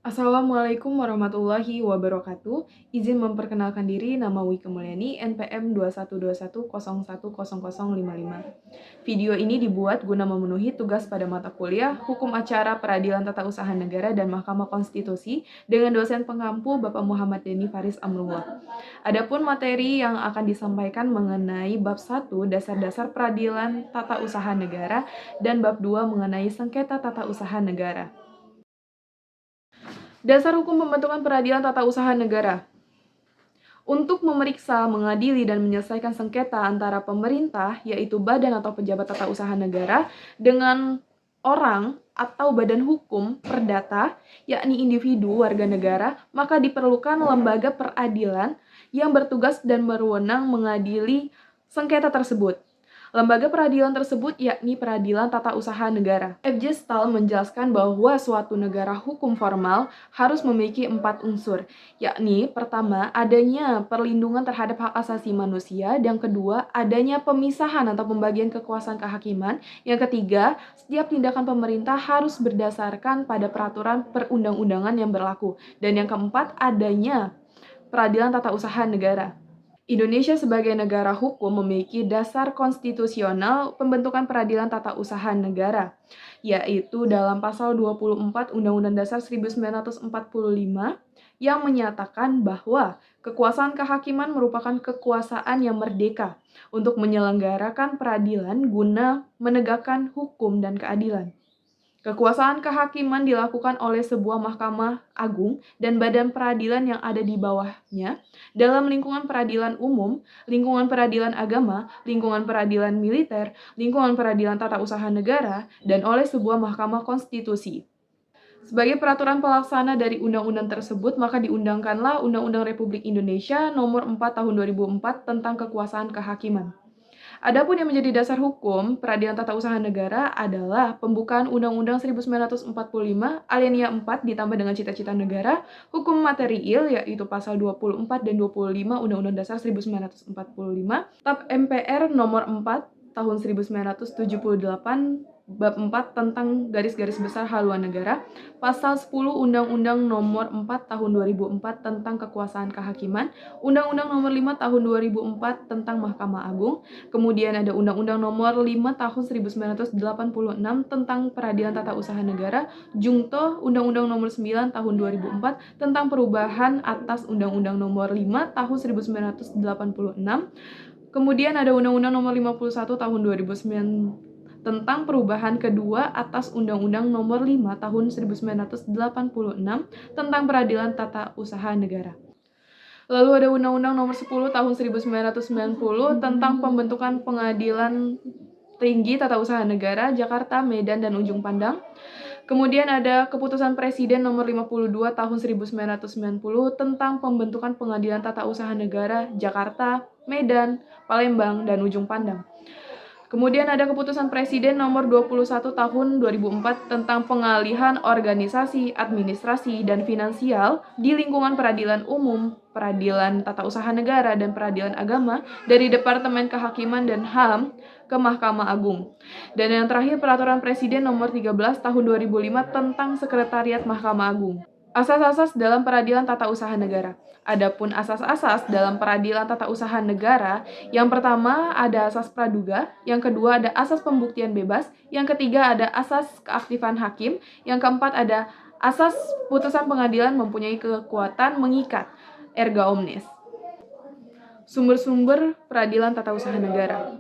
Assalamualaikum warahmatullahi wabarakatuh. Izin memperkenalkan diri, nama Wika Mulyani, NPM 2121010055. Video ini dibuat guna memenuhi tugas pada mata kuliah Hukum Acara Peradilan Tata Usaha Negara dan Mahkamah Konstitusi dengan dosen pengampu Bapak Muhammad Denny Faris Amrullah. Adapun materi yang akan disampaikan mengenai bab 1 dasar-dasar peradilan tata usaha negara dan bab 2 mengenai sengketa tata usaha negara. Dasar hukum pembentukan peradilan tata usaha negara. Untuk memeriksa, mengadili, dan menyelesaikan sengketa antara pemerintah, yaitu badan atau pejabat tata usaha negara, dengan orang atau badan hukum perdata, yakni individu warga negara, maka diperlukan lembaga peradilan yang bertugas dan berwenang mengadili sengketa tersebut. Lembaga peradilan tersebut yakni Peradilan Tata Usaha Negara. F.J. Stahl menjelaskan bahwa suatu negara hukum formal harus memiliki 4 unsur, yakni pertama, adanya perlindungan terhadap hak asasi manusia, yang kedua, adanya pemisahan atau pembagian kekuasaan kehakiman, yang ketiga, setiap tindakan pemerintah harus berdasarkan pada peraturan perundang-undangan yang berlaku, dan yang keempat, adanya peradilan tata usaha negara. Indonesia sebagai negara hukum memiliki dasar konstitusional pembentukan peradilan tata usaha negara, yaitu dalam pasal 24 Undang-Undang Dasar 1945 yang menyatakan bahwa kekuasaan kehakiman merupakan kekuasaan yang merdeka untuk menyelenggarakan peradilan guna menegakkan hukum dan keadilan. Kekuasaan kehakiman dilakukan oleh sebuah mahkamah agung dan badan peradilan yang ada di bawahnya dalam lingkungan peradilan umum, lingkungan peradilan agama, lingkungan peradilan militer, lingkungan peradilan tata usaha negara, dan oleh sebuah mahkamah konstitusi. Sebagai peraturan pelaksana dari undang-undang tersebut, maka diundangkanlah Undang-Undang Republik Indonesia Nomor 4 Tahun 2004 tentang Kekuasaan Kehakiman. Adapun yang menjadi dasar hukum peradilan tata usaha negara adalah pembukaan Undang-Undang 1945 alinea 4 ditambah dengan cita-cita negara, hukum materiil yaitu pasal 24 dan 25 Undang-Undang Dasar 1945, TAP MPR nomor 4 tahun 1978 Bab 4 tentang garis-garis besar haluan negara, Pasal 10 Undang-Undang Nomor 4 Tahun 2004 tentang Kekuasaan Kehakiman, Undang-Undang Nomor 5 Tahun 2004 tentang Mahkamah Agung, kemudian ada Undang-Undang Nomor 5 Tahun 1986 tentang Peradilan Tata Usaha Negara, Jungto Undang-Undang Nomor 9 Tahun 2004 tentang perubahan atas Undang-Undang Nomor 5 Tahun 1986, kemudian ada Undang-Undang Nomor 51 Tahun 2009 tentang perubahan kedua atas Undang-Undang Nomor 5 Tahun 1986 tentang Peradilan Tata Usaha Negara. Lalu ada Undang-Undang Nomor 10 Tahun 1990 tentang pembentukan Pengadilan Tinggi Tata Usaha Negara Jakarta, Medan, dan Ujung Pandang. Kemudian ada Keputusan Presiden Nomor 52 Tahun 1990 tentang pembentukan Pengadilan Tata Usaha Negara Jakarta, Medan, Palembang, dan Ujung Pandang. Kemudian ada Keputusan Presiden Nomor 21 Tahun 2004 tentang pengalihan organisasi, administrasi, dan finansial di lingkungan peradilan umum, peradilan tata usaha negara, dan peradilan agama dari Departemen Kehakiman dan HAM ke Mahkamah Agung. Dan yang terakhir Peraturan Presiden Nomor 13 Tahun 2005 tentang Sekretariat Mahkamah Agung. Asas-asas dalam peradilan tata usaha negara. Adapun asas-asas dalam peradilan tata usaha negara, yang pertama ada asas praduga, yang kedua ada asas pembuktian bebas, yang ketiga ada asas keaktifan hakim, yang keempat ada asas putusan pengadilan mempunyai kekuatan mengikat, erga omnes. Sumber-sumber peradilan tata usaha negara.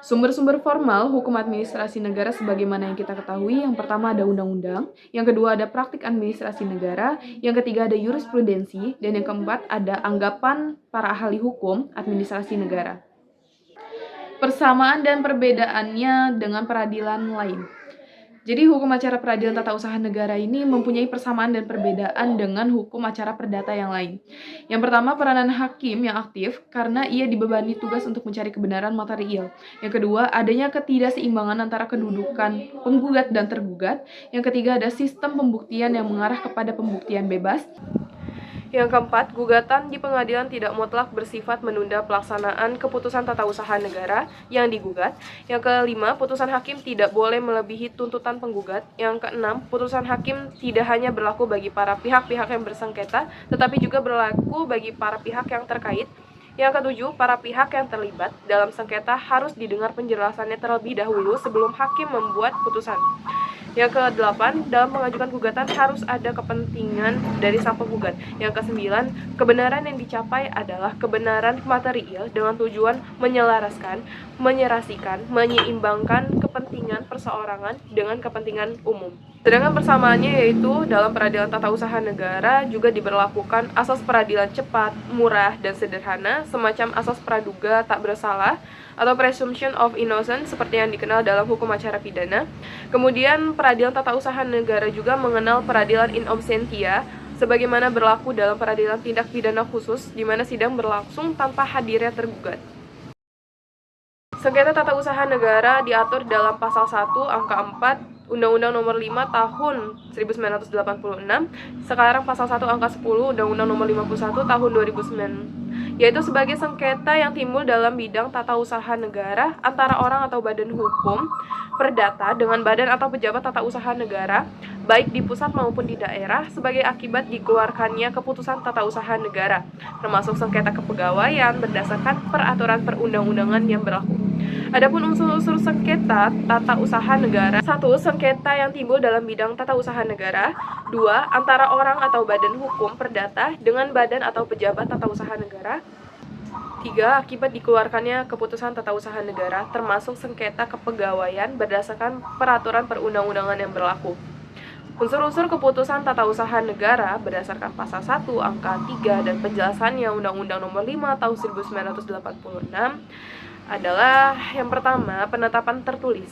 Sumber-sumber formal hukum administrasi negara sebagaimana yang kita ketahui, yang pertama ada undang-undang, yang kedua ada praktik administrasi negara, yang ketiga ada jurisprudensi, dan yang keempat ada anggapan para ahli hukum administrasi negara. Persamaan dan perbedaannya dengan peradilan lain. Jadi hukum acara peradilan tata usaha negara ini mempunyai persamaan dan perbedaan dengan hukum acara perdata yang lain. Yang pertama, peranan hakim yang aktif karena ia dibebani tugas untuk mencari kebenaran material. Yang kedua, adanya ketidakseimbangan antara kedudukan penggugat dan tergugat. Yang ketiga, ada sistem pembuktian yang mengarah kepada pembuktian bebas. Yang keempat, gugatan di pengadilan tidak mutlak bersifat menunda pelaksanaan keputusan tata usaha negara yang digugat. Yang kelima, putusan hakim tidak boleh melebihi tuntutan penggugat. Yang keenam, putusan hakim tidak hanya berlaku bagi para pihak-pihak yang bersengketa, tetapi juga berlaku bagi para pihak yang terkait. Yang ketujuh, para pihak yang terlibat dalam sengketa harus didengar penjelasannya terlebih dahulu sebelum hakim membuat putusan. Yang ke-8, dalam mengajukan gugatan harus ada kepentingan dari sang penggugat. Yang ke-9, kebenaran yang dicapai adalah kebenaran material dengan tujuan menyelaraskan, menyerasikan, menyeimbangkan kepentingan perseorangan dengan kepentingan umum. Sedangkan persamaannya yaitu dalam peradilan tata usaha negara juga diberlakukan asas peradilan cepat, murah, dan sederhana, semacam asas praduga tak bersalah atau presumption of innocence seperti yang dikenal dalam hukum acara pidana. Kemudian peradilan tata usaha negara juga mengenal peradilan in absentia sebagaimana berlaku dalam peradilan tindak pidana khusus di mana sidang berlangsung tanpa hadirnya tergugat. Sengketa tata usaha negara diatur dalam pasal 1 angka 4 Undang-Undang Nomor 5 Tahun 1986, sekarang pasal 1 angka 10 Undang-Undang Nomor 51 Tahun 2009, yaitu sebagai sengketa yang timbul dalam bidang tata usaha negara antara orang atau badan hukum perdata dengan badan atau pejabat tata usaha negara, baik di pusat maupun di daerah, sebagai akibat dikeluarkannya keputusan tata usaha negara, termasuk sengketa kepegawaian berdasarkan peraturan perundang-undangan yang berlaku. Adapun unsur-unsur sengketa tata usaha negara: 1. Sengketa yang timbul dalam bidang tata usaha negara. 2. Antara orang atau badan hukum perdata dengan badan atau pejabat tata usaha negara. 3. Akibat dikeluarkannya keputusan tata usaha negara, termasuk sengketa kepegawaian berdasarkan peraturan perundang-undangan yang berlaku. Unsur-unsur keputusan tata usaha negara berdasarkan pasal 1 angka 3 dan penjelasannya Undang-Undang Nomor 5 Tahun 1986 adalah yang pertama, penetapan tertulis.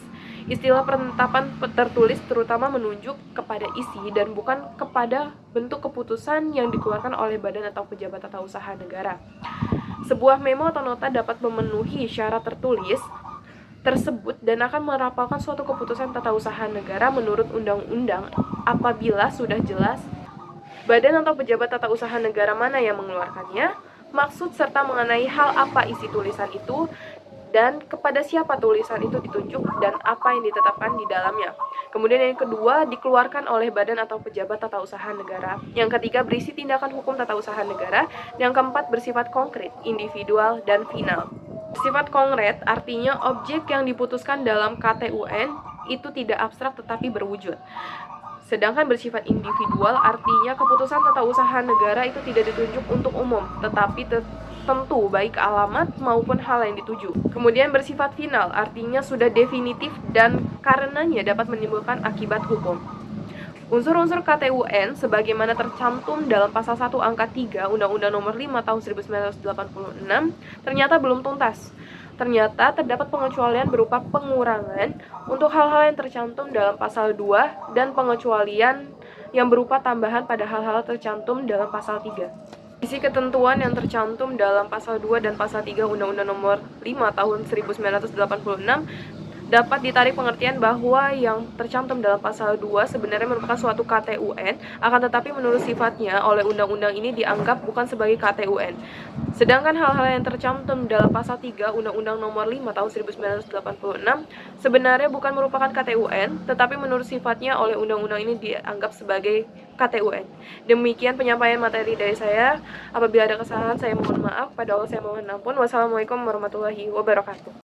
Istilah penetapan tertulis terutama menunjuk kepada isi dan bukan kepada bentuk keputusan yang dikeluarkan oleh badan atau pejabat tata usaha negara. Sebuah memo atau nota dapat memenuhi syarat tertulis tersebut dan akan merapalkan suatu keputusan tata usaha negara menurut undang-undang apabila sudah jelas badan atau pejabat tata usaha negara mana yang mengeluarkannya, maksud serta mengenai hal apa isi tulisan itu, dan kepada siapa tulisan itu ditunjuk dan apa yang ditetapkan di dalamnya. Kemudian yang kedua, dikeluarkan oleh badan atau pejabat tata usaha negara. Yang ketiga, berisi tindakan hukum tata usaha negara. Yang keempat, bersifat konkret, individual, dan final. Bersifat konkret artinya objek yang diputuskan dalam KTUN itu tidak abstrak tetapi berwujud. Sedangkan bersifat individual artinya keputusan tata usaha negara itu tidak ditunjuk untuk umum, tetapi tentu baik alamat maupun hal yang dituju. Kemudian bersifat final artinya sudah definitif dan karenanya dapat menimbulkan akibat hukum. Unsur-unsur KTUN sebagaimana tercantum dalam pasal 1 angka 3 Undang-Undang Nomor 5 Tahun 1986 ternyata belum tuntas. Ternyata terdapat pengecualian berupa pengurangan untuk hal-hal yang tercantum dalam pasal 2 dan pengecualian yang berupa tambahan pada hal-hal tercantum dalam pasal 3. Isi ketentuan yang tercantum dalam pasal 2 dan pasal 3 Undang-Undang Nomor 5 Tahun 1986 dapat ditarik pengertian bahwa yang tercantum dalam pasal 2 sebenarnya merupakan suatu KTUN, akan tetapi menurut sifatnya oleh undang-undang ini dianggap bukan sebagai KTUN. Sedangkan hal-hal yang tercantum dalam pasal 3 Undang-Undang Nomor 5 Tahun 1986 sebenarnya bukan merupakan KTUN, tetapi menurut sifatnya oleh undang-undang ini dianggap sebagai KTUN. Demikian penyampaian materi dari saya. Apabila ada kesalahan saya mohon maaf, pada Allah saya mohon ampun. Wassalamualaikum warahmatullahi wabarakatuh.